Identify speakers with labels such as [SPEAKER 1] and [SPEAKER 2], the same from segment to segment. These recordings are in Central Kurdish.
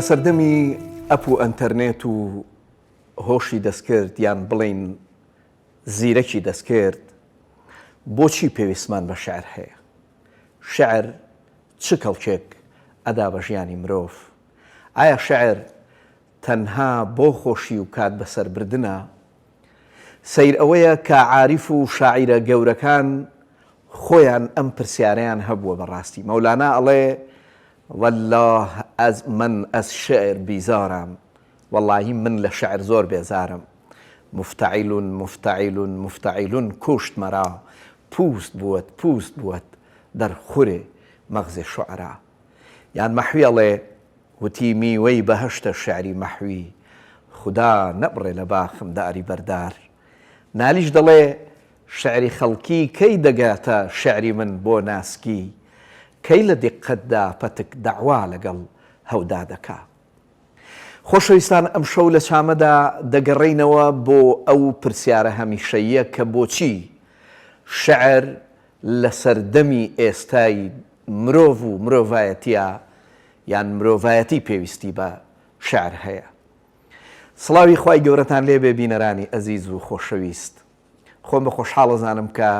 [SPEAKER 1] لەسەردەمی ئەپ و ئەنتەرنێت و هۆشی دەستکرد یان بڵین زیرەکی دەستکرد بۆچی پێویستمان بە شێعر هەیە؟ شێعر چ کەڵکێک ئەدا بە ژیانی مرۆڤ؟ ئایا شێعر تەنها بۆ خۆشی و کات بەسەربردنە؟ سەیر ئەوەیە کە عاریف و شاعیرە گەورەکان خۆیان ئەم پرسیارەیان هەبووە بەڕاستی. مەولانا ئەڵێ والله من از شعر بیزارم، واللهی من لە شعر زۆر بێزارم. مفتعیلون مفتعیلون مفتعیلون کوشت مەرا، پوست بووەت دەرخورێ مەغزێ شوعرا. یان مەحوی ئەڵێ وتی میوەی بەهەشتە شعری مەحوی، خدا نەبڕێ لە باخم داری بەردار. نالیش دەڵێ شعری خەڵکی کەی دەگاتە شعری من بۆ ناسکی، کەی لە دیقەتدا پەتک دەعوا لەگەڵ هەودا دەکا. خۆشەویستان، ئەم شەو لە چامەدا دەگەڕێینەوە بۆ ئەو پرسیارە هەمیشەییە کە بۆچی شعر لە سەردەمی ئێستای مرۆڤ و مرۆڤایەتیە یان مرۆڤایەتی پێویستی بە شعر هەیە. سڵاوی خوای گەورەتان لێبێ بینەرانی ئەزیز و خۆشەویست. خۆم بە خۆشحاڵەزانم کە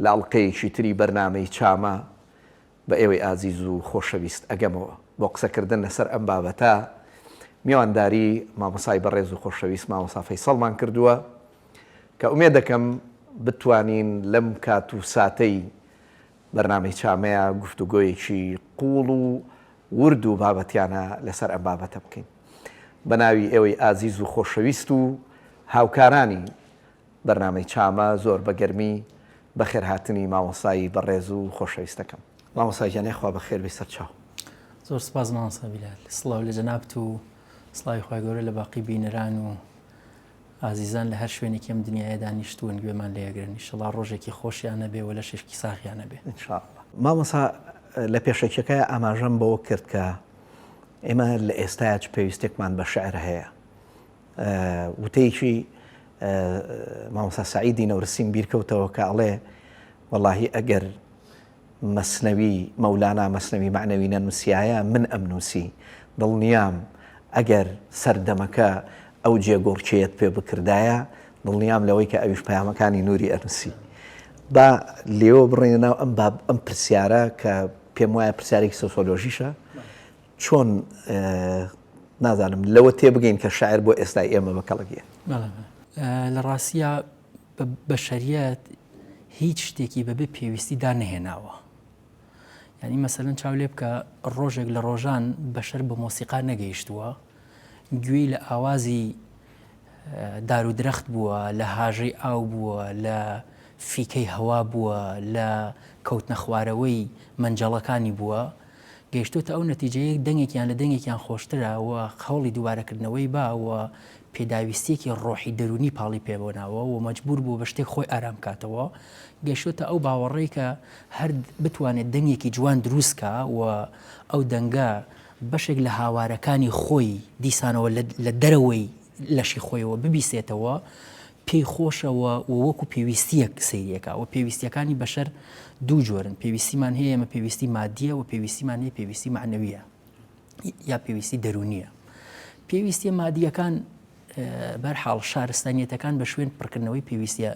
[SPEAKER 1] لە ئەڵلقەیەکی تری بەرنامەی چامە بە ئێوەی ئازیز و خۆشەویست ئەگەمەوە بۆ قسەکردن لەسەر ئەم بابەتە. میوانداری مامۆسای بەڕێز و خۆشەویست مامۆسا فەیسەڵمان کردووە کە ئومێد دەکەم بتوانین لەم کات و ساتەی بەرنامەی چامەیە گفتوگۆیەکی قوڵ و ورد و بابەتیانە لەسەر ئەم بابەتە بکەین. بە ناوی ئێوەی ئازیز و خۆشەویست و هاوکارانی بەرنامەی چامە زۆر بەگەرمی بەخێرهاتنی مامۆسایی بەڕێز و خۆشەویستەکەم. مامۆسای جانێ خوا بەخێر بێ سەر چاو.
[SPEAKER 2] زۆر سپاس مامۆستا بیلال. سڵاو لە جەنابت و سڵاوی خوای گەورە لە باقی بینەران و ئازیزان لە هەر شوێنێکی ئەم دنیاە دانیشتوون گوێمان لێگرن. ئینشەڵا ڕۆژێکی خۆشیانە بێ و لە شێشکی ساغیانە بێ
[SPEAKER 1] ئینشاءڵڵا. مامۆسا لە پێشەکیەکە ئاماژەم بەوە کرد کە ئێمە لە ئێستایا چ پێویستێکمان بە شێعر هەیە. وتەیەکی مامۆستا سەعیدی نەورسیم بیرکەوتەوە کە ئەڵێ وەڵاهی ئەگەر مەسنەوی مەولانا مەسنەوی معنەوی نەنووسیایە من ئەمنووسی، دڵنیام ئەگەر سەردەمەکە ئەو جێگۆڕچێت پێ بکردایە دڵنیام لەوەی کە ئەویش پەیامەکانی نووری ئەنووسی. با لێوە بڕێنەوە ئەم پرسیارە کە پێم وایە پرسیارێکی سۆسیۆلۆژیشە، چۆن نازانم لەوە تێبگەین کە شاعر بۆ ئێستای ئێمە بەکەڵەگیە.
[SPEAKER 2] لە ڕاستیە بەشەریەت هیچ شتێکی بەبێ پێویستی دانەهێناوە. یعنی مەسەلەن چاو لێ بکە ڕۆژێک لە ڕۆژان بەشەر بە مۆسیقا نەگەیشتووە، گوێی لە ئاوازی دار و درەخت بووە، لە هاژەی ئاو بووە، لە فیکەی هەوا بووە، لە کەوتنە خوارەوەی مەنجەڵەکانی بووە، گەیشتوتە ئەو نەتیجەیە دەنگێکیان لە دەنگێکیان خۆشترە و خەوڵی دووبارەکردنەوەی باوە پێداویستێکی ڕۆحی دەرونی پاڵی پێبووناوە و مەجبور بوو بە شتێک خۆی ئارام کاتەوە. گەیشتوتە ئەو باوەڕێی کە هەر بتوانێت دەنگێکی جوان دروستکە و ئەو دەنگە بەشێک لە هاوارەکانی خۆی دیسانەوە لە دەرەوەی لەشی خۆیەوە ببیسێتەوە، پێی خۆشەوە و وەکو پێویستیەک سەیرەکە. و پێویستیەکانی بەشەر دوو جۆرن. پێویستیمان هەیە ئێمە پێویستی مادیە و پێویستیمان هەیە پێویستی معنەویە یا پێویستی دەرونیە. پێویستی مادیەکان بەرحاڵ شارستانیەتەکان بە شوێن پڕکردنەوەی پێویستیە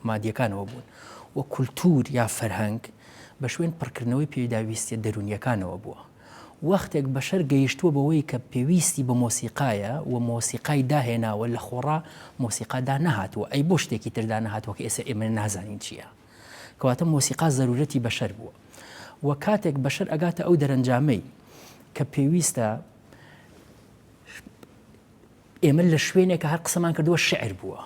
[SPEAKER 2] مادیەکانەوە بوون و کولتور یا فەرهەنگ بە شوێن پڕکردنەوەی پێداویستیە دەرونیەکانەوە بووە. وەختێک بەشەر گەیشتووە بەوەی کە پێویستی بە مۆسیقایە و مۆسیقای داهێناوە لە خۆڕا مۆسیقادا نەهاتووە، ئەی بۆ شتێکی تردا نەهاتووە کە ئێستا ئێمە نازانین چییە. کەواتە مۆسیقا زەرورەتی بەشەر بووە و کاتێک بەشەر ئەگاتە ئەو دەرەنجامەی کە پێویستە ئێمە لە شوێنێکە هەر قسەمان کردووە شعر بووە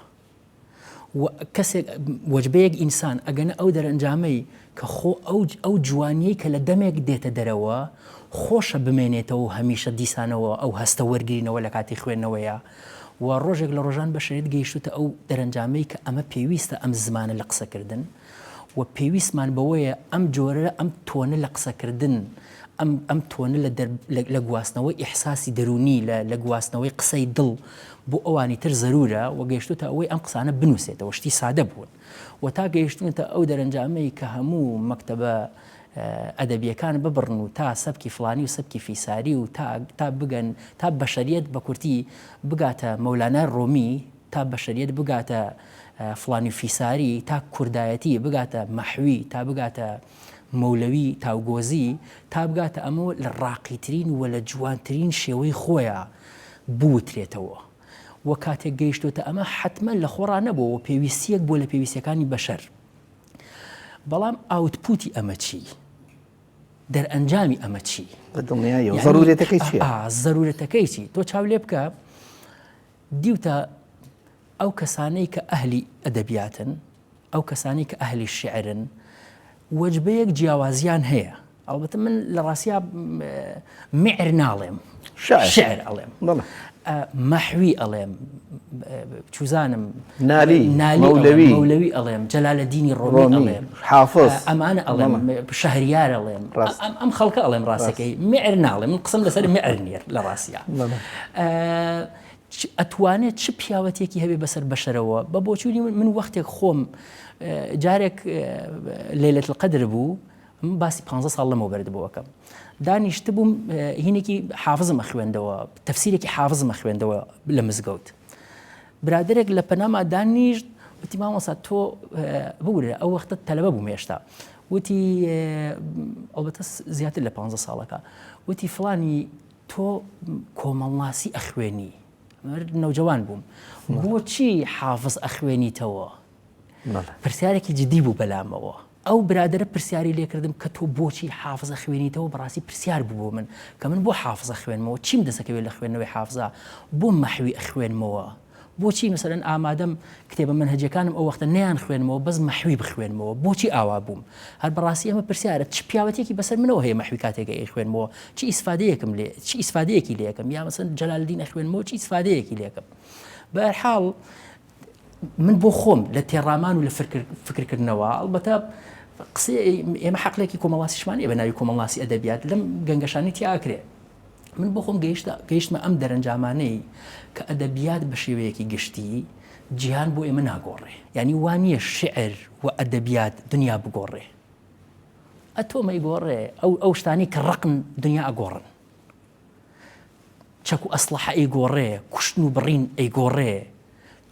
[SPEAKER 2] و کەسێک وەجبەیەک ئینسان ئەگەنە ئەو دەرەنجامەی کە خۆ ئەو جوانیەی کە لە دەمێک دێتە دەرەوە خۆشە بمێنێتەوە و هەمیشە دیسانەوە ئەو هەستە وەرگینەوە لە کاتی خوێندنەوەیە و ڕۆژێک لە ڕۆژان بەشێت گەیشتوتە ئەو دەرەنجامەی کە ئەمە پێویستە ئەم زمانە لە قسەکردن و پێویستمان بەوەیە ئەم جۆرە ئەم تۆنە لە قسەکردن ئەم تۆنە لە گواستنەوەی ئیحساسی دەرونی لە گواستنەوەی قسەی دڵ بۆ ئەوانی تر زەرورە و گەیشتوتە ئەوەی ئەم قسانە بنووسێتەوە، شتی سادە بوون و تا گەیشتونەتە ئەو دەرەنجامەی کە هەموو مەکتەبە ئەدەبیەکان ببڕن و تا سەبکی فلانی و سەبکی فیساری و تا بگەن تا بەشەریەت بە کورتی بگاتە مەولانای ڕۆمی، تا بەشەریەت بگاتە فلانی فیساری، تا کوردایەتی بگاتە مەحوی، تا بگاتە مەولەوی تاوگۆزی، تا بگاتە ئەمە لە ڕاقیترین و لە جوانترین شێوەی خۆیان بوترێتەوە. وە کاتێک گەیشتوتە ئەمە حتمما لە خۆڕا نەبووە، پێویستیەک بۆ لە پێویستیەکانی بەشەر. بەڵام ئاوتپوتی ئەمە چی؟ دەرئەنجامی ئەمە چی؟
[SPEAKER 1] دڵنیایەوە ضرورەتەکەی چییە؟
[SPEAKER 2] ضرورەتەکەی چی؟ تۆ چاو لێ بکە دیوتە ئەو کەسانەی کە ئەهلی ئەدەبیاتن، ئەو کەسانی کە ئەهلی شعرن، وەجبەیەک جیاوازیان هەیە. ئەڵبەتە من لە ڕاستیا معر ناڵێم، شعر ئەڵێم، مەحوی ئەڵێم، چوزانم مەولەوی ئەڵێم، جەلالەدینی ڕۆمی ئەڵێم،
[SPEAKER 1] حافظ
[SPEAKER 2] ئەمانە ئەڵێم، شەهریار ئەڵێم، ئەم خەڵکە ئەڵێم ڕاستەکەی معر ناڵێم، من قسم لەسەر معر نییە لە ڕاستیا. ئەتوانێت چ پیاوەتێکی هەبێ بەسەر بەشەرەوە بە بۆچوونی من وەختێک خۆم جارێک لەیلەتل قەدر بوو، باسی 15 ساڵ لەمەوە بەردەبەوەکەم، دانیشت بووم هینێکی حافزمە خوێندەوە، تەفسیرێکی حافزمە خوێندەوە لە مزگەوت. برادێک لە پەناما دانیشت وتی مامۆستا تۆ بورە، ئەو وەختە تەلەبە بووم هێشتا، وتی ئەڵبەتە زیاتر لە 15 ساڵەکە، وتی فڵانی تۆ کۆمەڵناسی ئەخوێنی، نەوجەوان بووم، بۆچی حافز ئەخوێنیتەوە؟ پرسیارێکی جدی بوو بەلامەوە. ئەو برادرە پرسیاری لێکردم کە تۆ بۆچی حافز ئەخوێنیتەوە، بەڕاستی پرسیار بوو بۆ من کە من بۆ حافز ئەخوێنمەوە، چیم دەسەکەوێت لە خوێندنەوەی حافزە، بۆ مەحوی ئەخوێنمەوە، بۆچی مەسەلەن ئامادەم کتێبە منهەجەکانم ئەو وەختە نەیان خوێنمەوە، بەس مەحوی بخوێنمەوە، بۆچی ئاوا بووم؟ هەر بەڕاستی ئەمە پرسیارە چ پیاوەتێکی بەسەر منەوە هەیە مەحوی کاتێکە ئەیخوێنمەوە، چی ئیسفادەیەکم لێ، چی ئیسفادەیەکی لێکم، یا مەسەلەن جەلالدین ئەخوێنمەوە چی ئیسفادەیەکی لێکم. بە هەر حاڵ من بۆ خۆم لە تێڕامان و لە فکرکردنەوە، ئەڵبەتە قسە ئێمە حەقلێکی کۆمەڵاسیشمان بە ناوی کۆمەڵاسی ئەدەبیات لەم گەنگەشانی تیاکرێ. من بۆ خۆم گەیشتمە ئەم دەرەنجامانەی کە ئەدەبیات بە شێوەیەکی گشتی جیهان بۆ ئێمە ناگۆڕێ، یعنی وانییە شعر و ئەدەبیات دنیا بگۆڕێ، ئەتۆمەی گۆڕێ، ئەو شتانی کە ڕقن دنیا ئەگۆڕن، چەک و ئەسلحە ئەیگۆڕێ، کوشتن و بڕین ئەیگۆڕێ،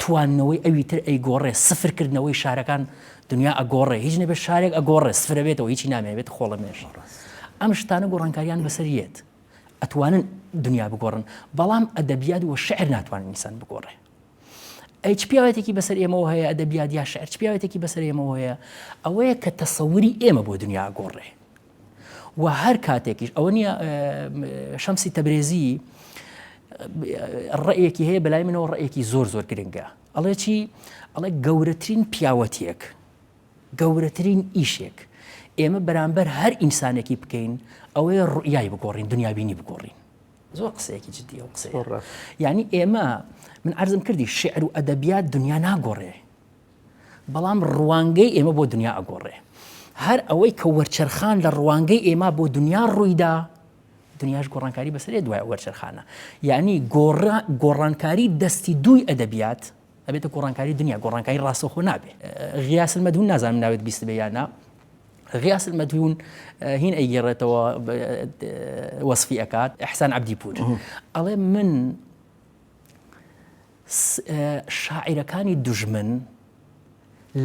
[SPEAKER 2] تواننەوەی ئەوی تر ئەیگۆڕێ، سفرکردنەوەی شارەکان دنیا ئەگۆڕێ، هیچ نەبێت شارێک ئەگۆڕێ سفرەبێتەوە، هیچی نامێنێت خۆڵە مێژ. ئەم شتانە گۆڕانکاریان بەسەریەت ئەتوانن دنیا بگۆڕن، بەڵام ئەدەبیات و شعر ناتوانن ئینسان بگۆڕێ. ئەی چ پیاوەتێکی بەسەر ئێمەوە هەیە ئەدەبیات یا شعر، چ پیاوەتێکی بەسەر ئێمەوە هەیە ئەوەیە کە تەسەووری ئێمە بۆ دنیا ئەگۆڕێ. و هەر کاتێکیش ئەوە نییە شەمسی تەبرێزی ڕێیەکی هەیە بەلای منەوە ڕێیەکی زۆر زۆر گرنگە، ئەڵێ چی؟ ئەڵێ گەورەترین پیاوەتێک، گەورەترین ئیشێک ئێمە بەرامبەر هەر ئینسانێکی بکەین ئەوەیە ڕوئیای بگۆڕین، دنیابینی بگۆڕین. زۆر قسەیەکی جددیە و قسەیە. یعنی ئێمە من عەرزم کردی شعر و ئەدەبیات دنیا ناگۆڕێ، بەڵام ڕوانگەی ئێمە بۆ دنیا ئەگۆڕێ. هەر ئەوەی کە وەرچەرخان لە ڕوانگەی ئێمە بۆ دنیا ڕوویدا، دنیاش گۆڕانکاری بەسەرێ دوای وەرچەرخانە. یعنی گۆڕانکاری دەستی دووی ئەدەبیات ئەبێتە گۆڕانکاری دنیا، گۆڕانکاری ڕاستەوخۆ نابێ. غیاس المەدهون نازانم ناوێت بیست بێ یان نا، غیاس المەدهون هین ئەیگێڕێتەوە وەسفی ئەکات، ئەحسان عەبدی پور ئەڵێ من شاعیرەکانی دوژمن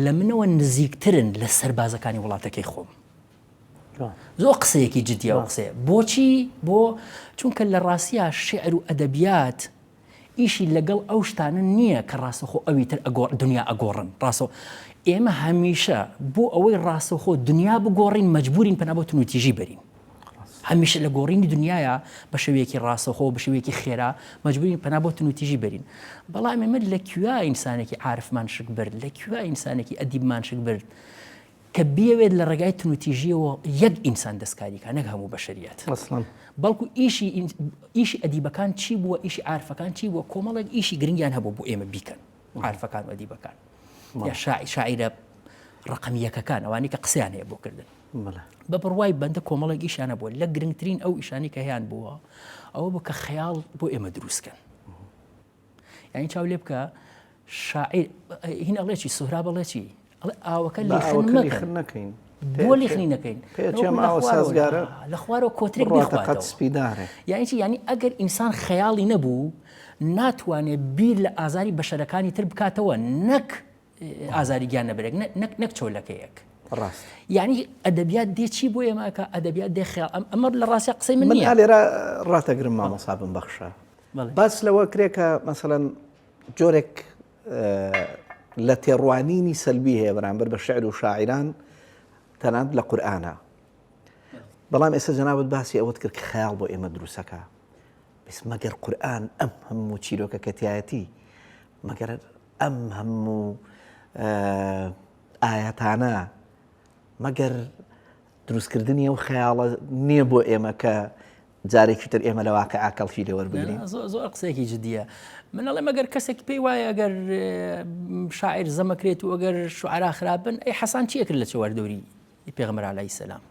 [SPEAKER 2] لە منەوە نزیکترن لە سەربازەکانی وڵاتەکەی خۆم. زۆر قسەیەکی جددیە و قسەیە. بۆچی؟ بۆ چونکە لە ڕاستیە شعر و ئەدەبیات ئیشی لەگەڵ ئەو شتانە نییە کە ڕاستەخۆ ئەوی تر دنیا ئەگۆڕن. ڕاستە ئێمە هەمیشە بۆ ئەوەی ڕاستەخۆ دنیا بگۆڕین مەجبورین پەنا بۆ تونوتیژی بەرین. هەمیشە لە گۆڕینی دنیاە بە شێوەیەکی ڕاستەخۆ بە شێوەیەکی خێرا مەجبورین پەنا بۆ تونوتیژی بەرین. بەڵام ئێمە لەکوێ ئینسانێکی عارفمان شک برد، لەکوێ ئینسانێکی ئەدیبمان شک برد کە بیاوێت لە ڕێگای تونوتیژیەوە یەک ئینسان دەستکاریکە، نەک هەموو بەشەریەت. بەڵکو ئیشی ئەدیبەکان چی بووە، ئیشی عارفەکان چی بووە، کۆمەڵێک ئیشی گرنگیان هەبوو بۆ ئێمە بیکەن، عارفەکان و ئەدیبەکان یا شاعیرە ڕقەمیەکەکان ئەوانی کە قسەیان هەیە بۆ کردن. بە بڕوای بەندە کۆمەڵێک ئیشانە بووە، لە گرنگترین ئەو ئیشانی کە هەیان بووە ئەوە بوو کە خەیاڵ بۆ ئێمە دروستکەن. یعنی چاو لێ بکە شاعیر هین ئەڵێ چی، سوهراب ئەڵێ چی، ئەڵێ ئاوەکە لێخن نەکەین، بۆ لیخنی نەکەین
[SPEAKER 1] پێچێم ئاوە سازگارە
[SPEAKER 2] لە خوارەوە کۆترێک
[SPEAKER 1] قەت
[SPEAKER 2] بخواتەوە
[SPEAKER 1] سپیدارێ
[SPEAKER 2] یعنی چی یعنی ئەگەر ئینسان خەیاڵی نەبوو ناتوانێت بیر لە ئازاری بەشەرەکانی تر بکاتەوە نەک ئازاری گیان نەبرێک نەک چۆلەکەیەک
[SPEAKER 1] ڕاست
[SPEAKER 2] یعنی ئەدەبیات دێ چی بۆ ئێمەکە ئەدەبیات دێ خەیاڵ ئەمە لە ڕاستی قسەی من
[SPEAKER 1] من
[SPEAKER 2] نییە
[SPEAKER 1] لێرە ڕاتەگرم مامەسا بمبەخشە باس لەوە کرێکە مەسەڵەن جۆرێک لە تێڕوانینی سەلبی هەیە بەرامبەر بە شعر و شاعران تەنانەت لە قورئانە بەڵام ئێستا جەنابەت باسی ئەوەت کرد کە خەیاڵ بۆ ئێمە دروستەکە بس مەگەر قورئان ئەم هەموو چیرۆکە کەتیایەتی مەگەر ئەم هەموو ئاەتانە مەگەر دروستکردنی ئەو خەیاڵە نییە بۆ ئێمە کە جارێکی تر ئێمە لە واقع ئاکەڵفی لێوەربگرین
[SPEAKER 2] زۆر قسەیەکی جدیە منەڵێ مەگەر کەسێکی پێی وایە ئەگەر شاعر زەمەکرێت و ئەگەر شوعرا خراپن ئەی حەسان چیە کرد لە چێوەردەوری پێغەمبەر عەلەیهی سەلام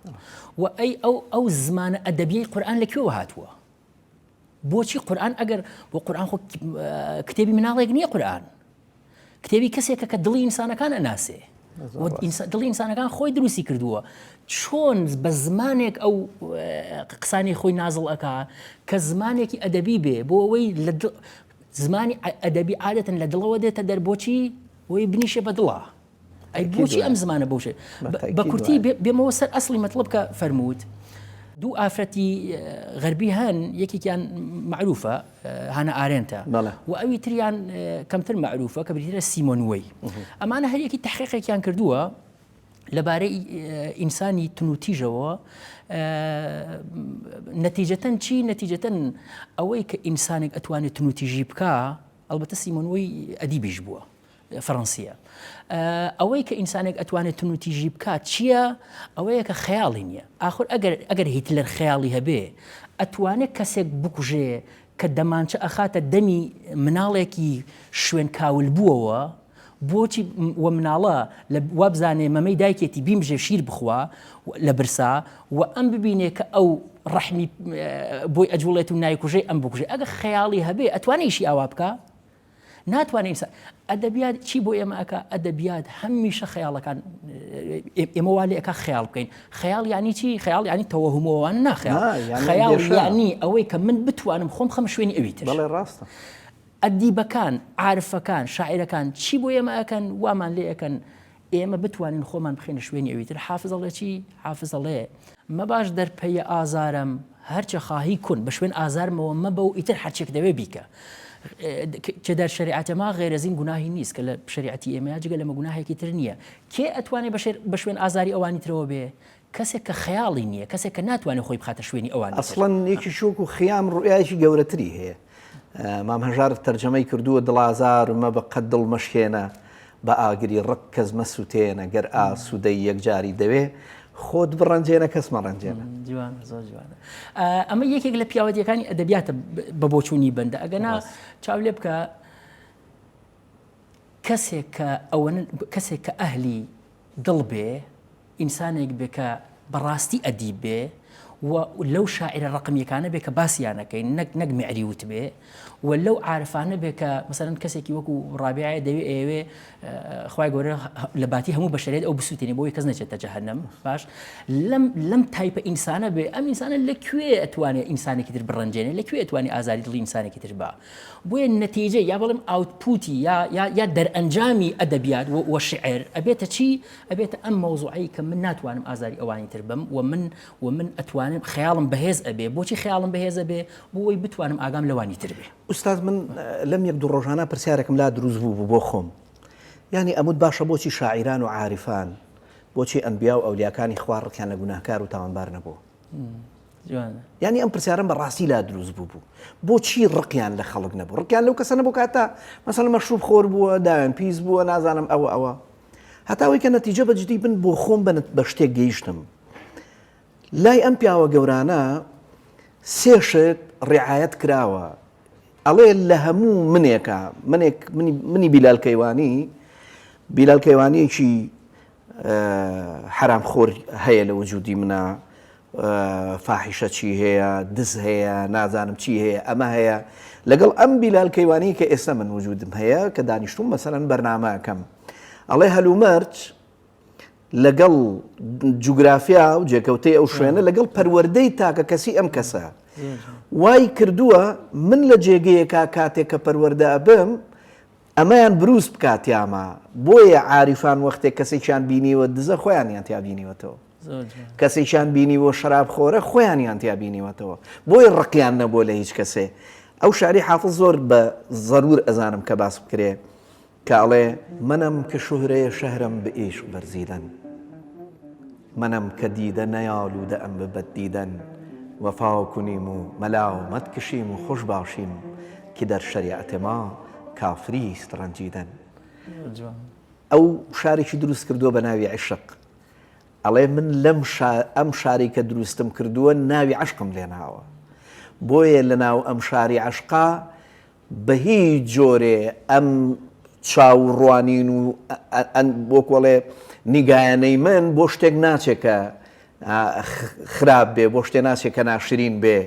[SPEAKER 2] و ئەی ئەو زمانە ئەدەبیەی قورئان لەکوێوە هاتووە بۆچی قورئان ئەگەر بۆ قورئان خۆ کتێبی مناڵێک نییە قورئان کتێبی کەسێکە کە دڵی ئینسانەکان ئەناسێ دڵی ئینسانەکان خۆی دروستی کردووە چۆن بە زمانێک ئەو قسانی خۆی نازڵ ئەکا کە زمانێکی ئەدەبی بێ بۆ ئەوەی زمانی ئەدەبی عادەتەن لە دڵەوە دێتە دەربۆچی وی بنیشێ بە دڵە ئەی بۆچی ئەم زمانە بەوشێ بە کورتی بێمەوە سەر ئەسڵی مەطلب کە فەرمووت دوو ئافرەتی غەربی هەن یەکێکیان معروفە هانە ئارێنتە و ئەوی تریان کەمتر معروفە کە بریترە سیمۆن وەی ئەمانە هەر یەکی تەحقیقێکیان کردووە لەبارەی ئینسانی تونوتیژەوە نەتیجەتەن چی نەتیجەتەن ئەوەی کە ئینسانێک ئەتوانێت تونوتیژی بکە ئەلبەتە سیمۆن وەی ئەدیبیش بووە فەڕەنسیە ئەوەی کە ئینسانێک ئەتوانێت تونوتیژی بکات چییە ئەوەیە کە خەیاڵی نییە ئاخر ئەگەر هیتلەر خەیاڵی هەبێ ئەتوانێت کەسێک بکوژێ کە دەمانچە ئەخاتە دەمی مناڵێکی شوێن کاول بووەوە بۆچی وە مناڵە وابزانێ مەمەی دایکێتی بیمژێ شیر بخوا لە برسا و ئەم ببینێ کە ئەو ڕەحمی بۆی ئەجوڵێت و نایکوژێ ئەم بکوژێ ئەگە خەیاڵی هەبێ ئەتوانێشی ئاوا بکە ناتوانین ئەدەبیات چی بۆ ئێمە ئەکە ئەدەبیات هەمیشە خەیاڵەکان ئێمە وا لێ ئەکا خەیاڵ بکەین خەیاڵ یعنی چی خەیاڵ یعنی تەوەهومەوە ناخەیاڵ خەیاڵ یعنی ئەوەی کە من بتوانم خۆم خەم شوێنی ئەوی تر
[SPEAKER 1] بەڵێ ڕاستە
[SPEAKER 2] ئەدیبەکان عارفەکان شاعیرەکان چی بۆ ئێمە ئەکەن وامان لێ ئەکەن ئێمە بتوانین خۆمان بخێنە شوێنی ئەوی تر حافز ئەڵێ چی حافز ئەڵێ مەباش دەرپەیە ئازارم هەرچە خواهی کون بە شوێن ئازارمەوە مەبە و ئیتر هەرچێک دەوێ بیکە چه در شریعت ما غیر از این گناهی نیست که شریعتی ئێمە جگە لەمە گوناهێکی تر نییە کێ ئەتوانێت بە شوێن ئازاری ئەوانی ترەوە بێ کەسێک کە خەیاڵی نییە کەسێک کە ناتوانێت خۆی بخاتە شوێنی ئەوان
[SPEAKER 1] ئەسڵەن یەکی شوک و خیام ڕوئایشی گەورەتری هەیە مام هەژار تەرجەمەی کردووە دڵازار مە بە قەت دڵ مەشکێنە بە ئاگری ڕق کەس مەسووتێنە گەر ئاسوودەی یەکجاری دەوێ خۆت بڕەنجێنە کەس مەڕەنجێنە
[SPEAKER 2] جوانە زۆر جوانە ئەمە یەکێک لە پیاوەتیەکانی ئەدەبیاتە بە بۆچوونی بەندە ئەگەنا چاو لێ بکە کەسێک کە ئەهلی دڵ بێ ئینسانێک بێ کە بەڕاستی ئەدیب بێ و لەو شاعرە ڕقمیەکانە بێ کە باسییانەکەین نەک میعریوت بێ و لەو عارفانە بێ کە مەسەلەن کەسێکی وەکو ڕابعە دەوێ ئێوێ خوای گەورە لە باتی هەموو بەشەرێت ئەو بسووتێنێ بۆی کەس نەچێتە جەهەنەم باش لەم تایپە ئینسانە بێ ئەم ئینسانە لەکوێ ئەتوانێت ئینسانێکی تر بڕەنجێنێ لەکوێ ئەتوانی ئازاری دڵی ئینسانێکی تر بە بۆیە نەتیجە یا بەڵێم ئاوتپوتی یا دەرئەنجامی ئەدەبیات و شعر ئەبێتە چی ئەبێتە ئەم مەوزوعی کە من ناتوانم ئازاری ئەوانی تر بم و من ئەتوانم خەیاڵم بەهێز ئەبێ بۆچی خەیاڵم بەهێزە بێ بۆی بتوانم ئاگام لەوانی تر بێ
[SPEAKER 1] ئوستاد من لەم یەک دوو ڕۆژانە پرسیارێکم لا دروست بوو بۆ خۆم یعنی ئەمود باشە بۆچی شاعیران و عارفان بۆچی ئەنبیا و ئەولیاکانی خوا ڕقیان لە گوناهکار و تاوانبار نەبوو یعنی ئەم پرسیارم بەڕاستی لا دروست بوو بۆچی ڕقیان لە خەڵک نەبوو ڕقیان لەو کەسە نەبوو کاتە مەسەڵەن مەشروب خۆر بووە دایان پیس بووە نازانم ئەوە هەتاوەی کە نەتیجە بەجددی بن بۆ خۆم بە شتێک گەیشتم لای ئەم پیاوە گەورانە سێشت ڕعایەت کراوە ئەڵێ لە هەموو منێکە منی بیلال کەیوانیەکی حرام خۆر هەیە لە وجودی منە فاحیشە چی هەیە دز هەیە نازانم چی هەیە ئەمە هەیە لەگەڵ ئەم بیلال کەیوانی کە ئێستا من وجودم هەیە کە دانیشتوم مەسەلەن بەرنامەکەم ئەڵێ هەلومەرج لەگەڵ جوگرافیا و جێکەوتەی ئەو شوێنە لەگەڵ پەروەردەی تاکە کەسی ئەم کەسە وای کردووە من لە جێگەیەکا کاتێک کە پەروەردە ئەبم ئەمەیان بروس بکات یامە بۆیە عاریفان وەختێک کەسێکیان بینیوە دزە خۆیانیان تیا بینیوەتەوە کەسێکیان بینیوە شەراب خۆرە خۆیانیان تیا بینیوەتەوە بۆیە ڕقیان نەبووە لە هیچ کەسێ ئەو شاری حافظ زۆر بە ضرور ئەزانم کە باس بکرێ کاڵێ منم کە شوهرەیە شەهرم بە عیشق بەرزیدەن منم کە دیدە نەیاڵوودە ئەم ببەت دیدەن وەفا کنیم و مەلاومەت کشیم و خۆش باشیم کە دەر شەریعەتێ ما کافریست ڕەنجیدەن ئەو شارێکی دروست کردووە بە ناوی عیشق ئەڵێ من ئەم شاری کە دروستم کردووە ناوی عشقم لێناوە بۆیە لە ناو ئەم شاری عشقا بە هیچ جۆرێ ئەم چاوڕوانین و بۆکوڵێ نیگایانەی من بۆ شتێک ناچێکە خراپ بێ بۆ شتێ ناچێکە ناشرین بێ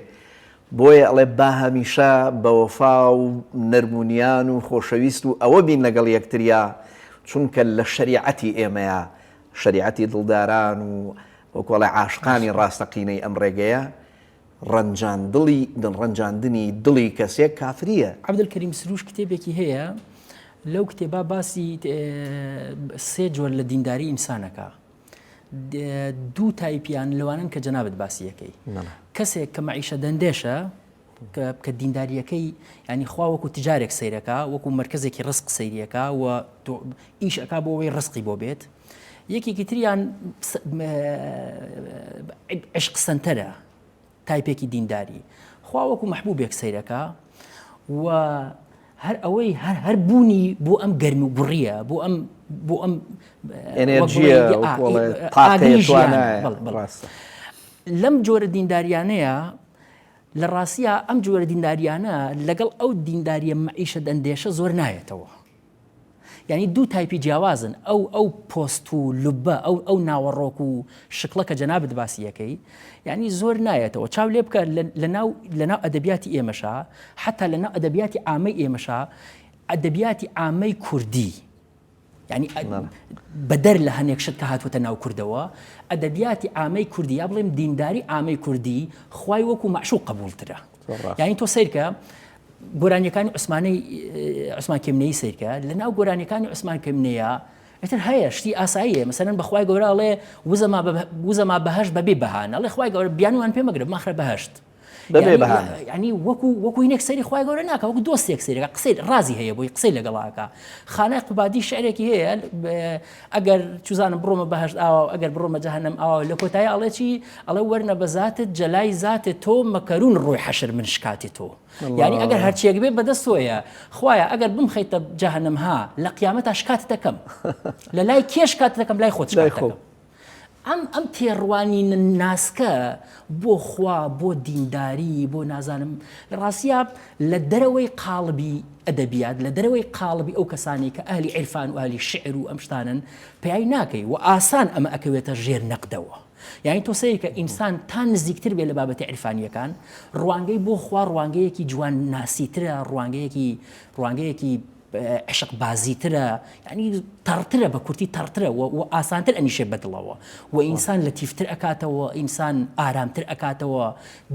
[SPEAKER 1] بۆیە ئەڵێ با هەمیشە بە وەفا و نەرمونیان و خۆشەویست و ئەوە بین لەگەڵ یەکتریا چونکە لە شەریعەتی ئێمەیە شەریعەتی دڵداران و وەکوڵێ عاشقانی ڕاستەقینەی ئەم ڕێگەیە ڕەنجاندنی دڵی کەسێک کافریە.
[SPEAKER 2] عەبدولکەریم سروش کتێبێکی هەیە لەو کتێبا باسی سێ جۆر لە دینداری ئینسانەکە دوو تایپیان لەوانن کە جەنابەت باسی یەکەی کەسێک کە مەعیشە دەندێشە کە دینداریەکەی ینی خوا وەکو تجارێک سەیرەکە وەکو مرکزێکی ڕزق سەیریەکە و ئیش ئەکا بۆ ئەوەی ڕزقی بۆ بێت یەکێکی تریان عشق سەنتەرە تایپێکی دینداری خوا وەکو مەحبوبێک سەیرەکە و هەر ئەوەی هەر بوونی بۆ ئەم گەرمی و بڕیە بۆ ئەم
[SPEAKER 1] ئەنێرژیە
[SPEAKER 2] لەم جۆرە دینداریانەیە لە ڕاستیە ئەم جۆرە دینداریانە لەگەڵ ئەو دینداریە مەعیشە دەندێشە زۆر نایەتەوە یعنی دوو تایپی جیاوازن ئەو پۆست و لوبە ئەو ناوەڕۆک و شکڵە کە جەنابەت باسی یەکەی یعنی زۆر نایەتەوە چاو لێ بکە لەناو ئەدەبیاتی ئێمەشا حتا لەناو ئەدەبیاتی عامەی ئێمەشا ئەدەبیاتی عامەی کوردی یعنی بەدەر لە هەنێک شت کە هاتووەتە ناو کوردەوە ئەدەبیاتی عامەی کوردی یا بڵێم دینداری عامەی کوردی خوای وەکو معشوق قبولترە یعنی تۆ سەیرکە گۆرانیەکانی عوسمان کێمنەیی سیرکە لە ناو گۆرانیەکانی عوسمان کێمنەیە ئەتر هەیە شتی ئاساییە مەسەلەن بەخوای گەورە ئەڵێ وزەما بەهەشت بەبێ بەهانە ئەڵێ خوای گەورە بیانوان پێ مەگرە ماخرە بەهەشت ینی وەکو هینێک سەیری خوای گەورە ناکە وەکو دۆستێک سەیرەکە قسەی ڕازی هەیە بۆی قسەی لەگەڵاکە خانەی قوبادی شعرێکی هەیە ئەگەر چوزانم بڕۆمە بەهەشت ئاوا ئەگەر بڕۆمە جەهەنەم ئاوا لە کۆتایی ئەڵێ چی ئەڵێ وەرنە بە زاتت جەلای زاتت تۆ مەکەرون ڕۆی حەشر من شکاتی تۆ یعنی ئەگەر هەرچیەک بێ بەدەست تۆیە خوایە ئەگەر بمخەیتە جەهەنەم ها لە قیامەتا شکات دەکەم لە لای کێ شکات دەکەم لای خۆت شکات دەکەم ئەم تێڕوانی ناسکە بۆ خوا بۆ دینداری بۆ نازانم لە ڕاستیە لە دەرەوەی قاڵبی ئەدەبیات لە دەرەوەی قاڵبی ئەو کەسانی کە ئەهلی عیرفان و ئەهلی شعر و ئەم شتانن پێی ناکەی و ئاسان ئەمە ئەکەوێتە ژێر نەقدەوە یعنی تۆ سەیری کە ئینسان تا نزیکتر بێ لە بابەتی عیرفانیەکان ڕوانگەی بۆ خوا ڕوانگەیەکی جوان ناسیترە ڕوانگەیەکی عشق بازیترە ینی تەڕترە بە کورتی تەڕترە و ئاسانتر ئەنیشێ بەدڵەوە و ئینسان لەتیفتر ئەکاتەوە ئینسان ئارامتر ئەکاتەوە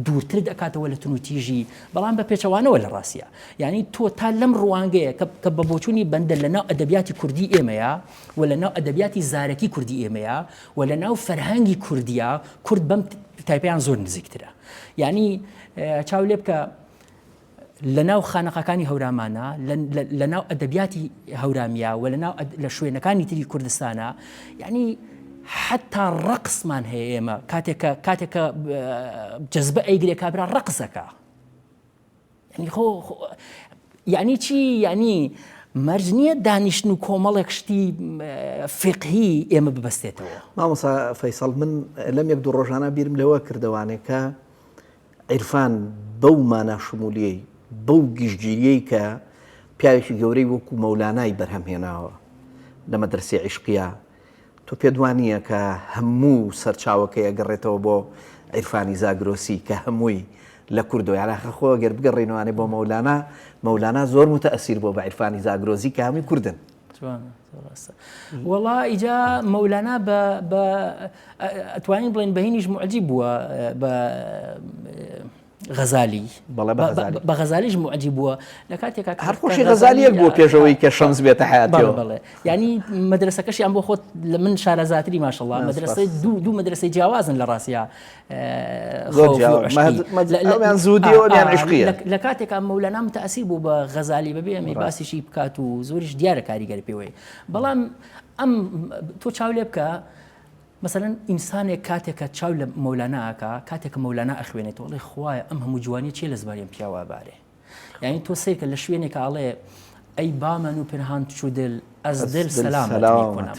[SPEAKER 2] دوورتر ئەکاتەوە لە تونوتیژی بەڵام بە پێچەوانەوە لە ڕاستیە یعنی تۆ تا لەم ڕوانگەیە کە بە بۆچوونی بەندە لەناو ئەدەبیاتی کوردی ئێمەیە و لەناو ئەدەبیاتی زارەکی کوردی ئێمەیە و لەناو فەرهەنگی کوردیە کورد بەم تایپیان زۆر نزیکترە یعنی چاو لێ بکە لەناو خانەقەکانی هەورامانە لەناو ئەدەبیاتی هەورامیە و لە شوێنەکانی تری کوردستانە یعنی حتا ڕقسمان هەیە ئێمە کاتێکە جەزبە ئەیگرێ کابرا ڕقسەکە یعنی چی یعنی مەرج نییە دانیشتن و کۆمەڵێک شتی فقهی ئێمە ببەستێتەوە
[SPEAKER 1] مامۆستا فەیسەڵ من لەم یەک دوو ڕۆژانە بیرم لەوە کردوانێک کە عیرفان بەو مانە شمولیەی بەو گشتگیریەی کە پیاوێکی گەورەی وەکو مەولانای بەرهەمهێناوە لە مەدرسەی عیشقیە تۆ پێ دوانیە کە هەموو سەرچاوەکەی ئەگەڕێتەوە بۆ عیرفانی زاگرۆسی کە هەمووی لە کوردەوە یاراخە خۆ گەر بگەڕێنەوانێ بۆ مەولانا زۆر متەئەسیر بۆ بە عیرفانی زاگرۆزی کە هەمووی کوردن
[SPEAKER 2] والله ئیجا مەولانا ئەتوانین بڵێن بەهینیش معجب بووە غەزالی بە غەزالیش معجب بووە لە کاتێکا
[SPEAKER 1] هەر خۆشی غەزالیەک بووە پێشەوەی کە شەمس بێتە حیاتیەوە
[SPEAKER 2] بڵێ ینی مەدرسەکەشیان بۆ خۆت لە من شارەزاتری ماشەڵڵا مەدرسەی دوو مەدرسەی جیاوازن لە ڕاستیە
[SPEAKER 1] زودیەوە عشقیە
[SPEAKER 2] لە کاتێکا مەولەنا متەئەسیر بوو بە غەزالی بەبێ ئەمەی باسیشی بکات و زۆریش دیارە کاریگەر پێوەی بەڵام ئەم تۆ چاو لێ بکە مثلا ئینسانێک کاتێکە چاو لە مەولاناکە کاتێکە مەولانا ئەخوێنێت وڵی خوایە ئەم هەموو جوانی چێ لە زمانیم پیاوە بارێ یعنی تۆ سیرکە لە شوێنێکە ئاڵێ ئەی بامەن و پنهان چوو دل ئەس دل سەلامت میکنم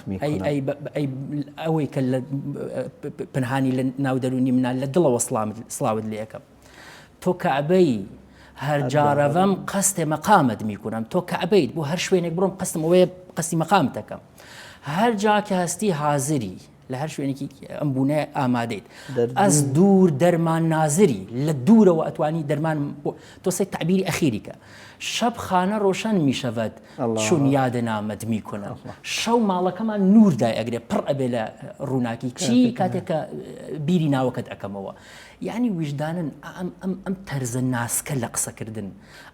[SPEAKER 2] ئەوەی کە لە پنهانی لە ناو دەرونی منە لە دڵەوە سڵاوت لێ یەکەم تۆ کەعبەی هەر جارەڤەم قەستێ مەقامت میکنم تۆ کەعبەیت بۆ هەر شوێنێک بڕۆم قەستم ئەوەیە قەستی مەقامت دەکەم هەر جا کە هەستی حازری لە هەر شوێنێکی ئەم بوونە ئامادەیت ئەس دوور دەرمان نازری لە دوورەوە ئەتوانی دەرمان تۆ سێ تعبیری ئەخیریکە شەب خانە ڕۆشن میشەوەد چون یادە نامەد میکنە شەو ماڵەکەمان نووردای ئەگرێ پڕ ئەبێ لە ڕووناکی چی کاتێکە بیری ناوەکەت ئەەکەمەوە یعنی وجدانن ئەم تەرزە ناسکە لە قسەکردن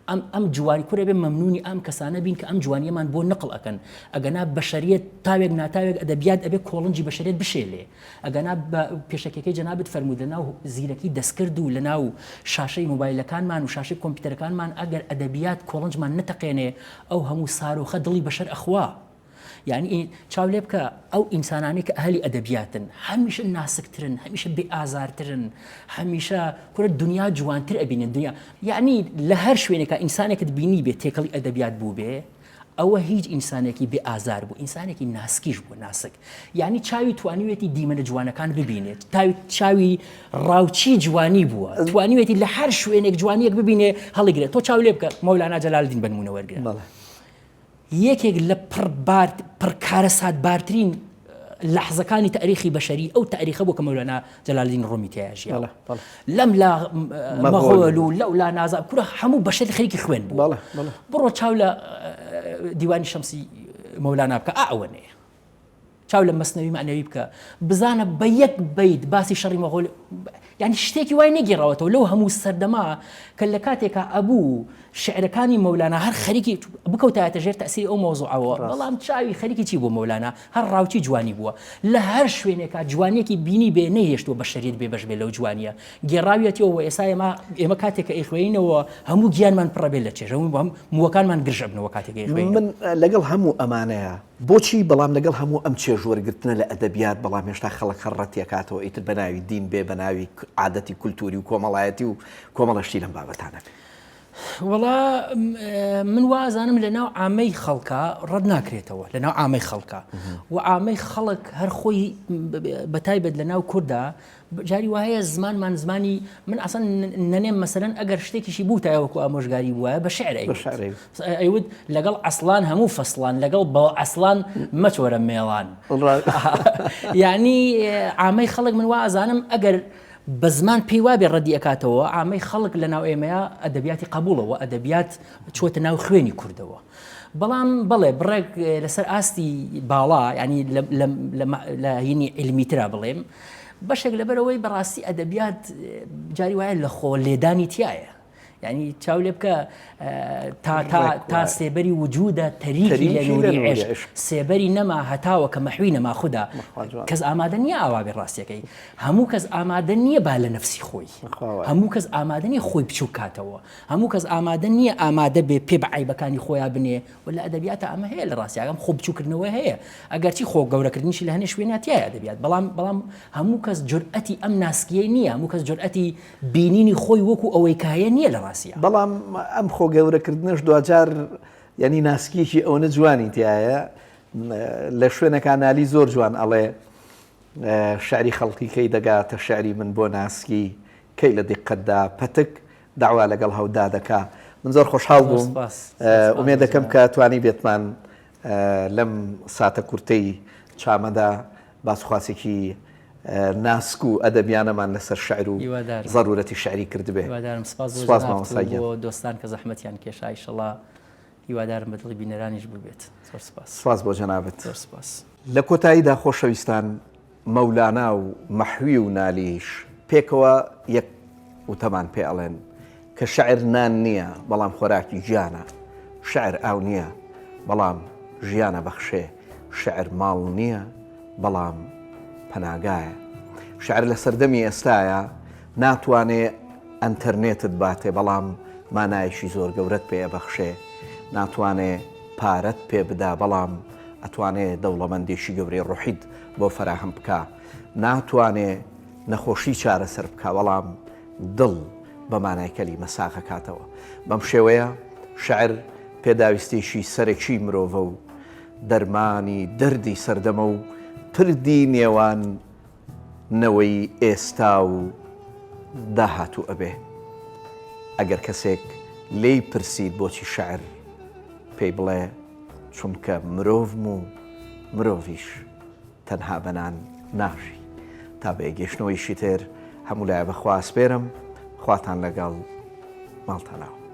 [SPEAKER 2] ئەم جوانی کورە بێ مەمنونی ئەم کەسانە بین کە ئەم جوانیەمان بۆ نقل ئەکەن ئەگەنا بەشەریەت تاوێک ناتاوێک ئەدەبیات ئەبێ کۆڵنجی بەشەریەت بشێلێ ئەگەنا پێشەکەکەی جەنابەت فەرموود لە ناو زیرەکی دەستکرد و لە ناو شاشەی مۆبایلەکانمان و شاشەی کۆمپیوتەرەکانمان ئەگەر ئەدەبیات کۆڵنجمان نەتەقێنێ ئەو هەموو سارۆخە دڵی بەشەر ئەخوا یعنی چاو لێ بکە ئەو ئینسانانی کە ئەهلی ئەدەبیاتن هەمیشە ناسکترن هەمیشە بێ ئازارترن هەمیشە کورە دنیا جوانتر ئەبینن دنیا یعنی لە هەر شوێنێکە ئینسانێکت بینی بێ تێکەڵی ئەدەبیات بوو بێ ئەوە هیچ ئینسانێکی بێ ئازار بوو ئینسانێکی ناسکیش بوو ناسک یعنی چاوی توانیوێتی دیمەنە جوانەکان ببینێت چاوی ڕاوچی جوانی بووە توانیوێتی لە هەر شوێنێک جوانیەک ببینێ هەڵیگرێت تۆ چاو لێ بکە مەولانا جەلالدین بنمونە وەرگرە یەکێک لە پڕکارە سادبارترین لەحزەکانی تاریخی بەشەری ئەو تاریخە بۆ کە مەولانا جەلالدین ڕۆمی تێژیە لەم لا مەغۆل و لەو لا نازا کورە هەموو بەشەری خەریکی خوێن بوو بڕۆ چاو لە دیوانی شەمسی مەولانا بکە ئەوەنەیە چاو لە مەسنەوی معنەوی بکە بزانە بە یەک بەیت باسی شەڕی مەغۆل یعنی شتێکی وای نەگێڕاوەتەوە لەو هەموو سەردەما کە لە کاتێکە ئەبوو شعرەکانی مەولانا هەر خەریکی بکەوتایەتە ژێر تەسیری ئەو مۆزوعەوە بەڵام چاوی خەریکی چی بوو مەولانا هەر ڕاوچی جوانی بووە لە هەر شوێنێکە جوانیەکی بینی بێ نەهێشتووە بە شەریەت بێ بەش بێ لەو جوانیە گێڕاویەتەوە ئێستا ئێمە کاتێکە ئەیخوێنینەوە هەموو گیانمان پڕەبێت لە چێژە مووەکانمان گرژە بنەوە کاتێک
[SPEAKER 1] من لەگەڵ هەموو ئەمانەیە بۆچی بەڵام لەگەڵ هەموو ئەم چێژوەرگرتنە لە ئەدەبیات بەڵام هێشتا خەڵک خەڕەتیەکاتەوە ئیتر بە ناوی دین بێ بە ناوی عادەتی کولتوری و کۆمەڵایەتی و کۆمەڵەشتی لەم بابەتانە
[SPEAKER 2] وڵا من وازانم لە ناو ئامەی خەڵکە ڕەت ناکرێتەوە لە ناو ئامەی خەڵکە و ئامەی خەڵک هەر خۆی بەتایبەت لە ناو کووردا جاری وایە زمانمان زمانی من ئەسەن نەنێم مەسەرەن ئەگەر شتێکیشی بوو تایوەکو ئامۆژگاری بووە بە شعر ئەیوت لەگەڵ ئەسڵان هەموو فەسڵان لەگەڵ بە ئەسڵان مەچۆرە مێڵان یعنی ئامەی خەڵک من وازانم ئەگەر بە زمان پێی وابێ ڕەدی ئەکاتەوە ئامەی خەڵک لە ناو ئێمەیە ئەدەبیاتی قبولەوە ئەدەبیات چۆتە ناو خوێنی کوردەوە بەڵام بڵێ بڕێک لەسەر ئاستی باڵا ینی لە هینی علمیترا بڵێم بەشێک لەبەرەوەی بەڕاستی ئەدەبیات جاری وایە لە خۆ لێدانی تایە یعنی چاو لێ بکە تا سێبەری وجودە تەریکی لە نووری عێشق سێبەری نەما هەتاوە کە مەحوی نەما خوددا کەس ئامادە نییە ئاوا بێ ڕاستیەکەی هەموو کەس ئامادە نییە با لە نەفسی خۆی هەموو کەس ئامادە نییە خۆی بچوو کاتەوە هەموو کەس ئامادە نییە ئامادە بێ پێ بە عیبەکانی خۆیان بنێ و لە ئەدەبیاتە ئەمە هەیە لە ڕاستیەکەم خۆ بچووکردنەوە هەیە ئەگەرچی خۆ گەورەکردنیشی لە هەنێ شوێناتیایە ئەدەبیات بەڵام هەموو کەس جورئەتی ئەم ناسکیەی نییە هەموو کەس جورئەتی بینینی خۆی وەکو ئەوەی کایە نییە لە ڕاستیە
[SPEAKER 1] بەڵام ئەم خۆ گەورەکردنش دوجار ینی ناسکیەکی ئەوەنە جوانی تایە لە شوێنەکان نالی زۆر جوان ئەڵێ شعری خەڵکی کەی دەگاتە شعری من بۆ ناسکی کەی لە دیقەتدا پەتک داوا لەگەڵ هەودا دەکا من زۆر خۆشحاڵ بووم ئومێد دەکەم کە توانی بێتمان لەم ساتە کورتەی چامەدا باسخواسێکی ناسک و ئەدەبیانەمان لەسەر شعر و ضرورەتی شعری کرد بێ
[SPEAKER 2] سپاس بۆ دۆستان کە زەحمەتیان کێشا ئینشەڵا هیوادارم بە دڵی بینەرانیش ببێت. زۆر سپاس.
[SPEAKER 1] سپاس بۆ جەنابەت.
[SPEAKER 2] زۆر سپاس.
[SPEAKER 1] لە کۆتاییدا خۆشەویستان، مەولانا و مەحوی و نالیش پێکەوە یەک وتەمان پێ ئەڵێن کە شەعر نان نییە بەڵام خۆراکی ژیانە، شەعر ئاو نییە بەڵام ژیانە بەخشێ، شەعر ماڵ نییە بەڵام پەناگایە. شەعر لە سەردەمی ئێستایە ناتوانێ ئەنتەرنێتت باتێ بەڵام مانایشی زۆر گەورەت پێ بەخشێ، ناتوانێ پارەت پێ بدا بەڵام ئەتوانێ دەوڵەمەندێشی گەورەی ڕوحید بۆ فەراهم بکە، ناتوانێ نەخۆشی چارەسەر بکە بەڵام دڵ بە مانایکەلی مەساخە کاتەوە. بەم شێوەیە شەعر پێداویستێکی سەرەکی مرۆڤە و دەرمانی دەردی سەردەمە و پردی نێوان نەوەی ئێستا و داهاتوو ئەبێ. ئەگەر کەسێک لێی پرسید بۆچی شەعر، پێی بڵێ چونکە مرۆڤم و مرۆڤیش تەنها بەنان ناژی. تا بە گەشتنەوەیشی تر هەموو لایە بەخوا سپێرم، خواتان لەگەڵ ماڵتانەوە.